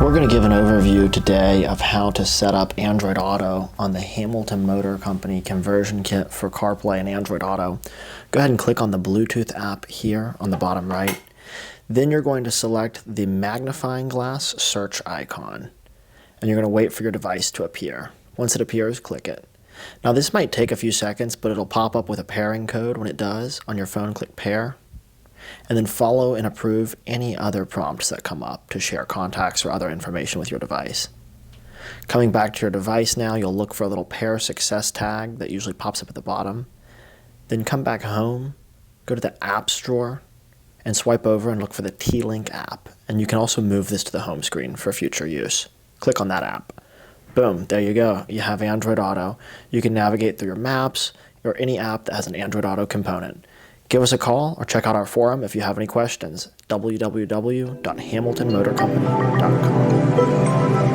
We're going to give an overview today of how to set up Android Auto on the Hamilton Motor Company conversion kit for CarPlay and Android Auto. Go ahead and click on the Bluetooth app here on the bottom right. Then you're going to select the magnifying glass search icon, and you're going to wait for your device to appear. Once it appears, click it. Now this might take a few seconds, but it'll pop up with a pairing code. When it does, on your phone, click pair, and then follow and approve any other prompts that come up to share contacts or other information with your device. Coming back to your device now, you'll look for a little pair success tag that usually pops up at the bottom. Then come back home, go to the apps drawer, and swipe over and look for the T-Link app. And you can also move this to the home screen for future use. Click on that app. Boom, there you go. You have Android Auto. You can navigate through your maps or any app that has an Android Auto component. Give us a call or check out our forum if you have any questions. www.hamiltonmotorcompany.com.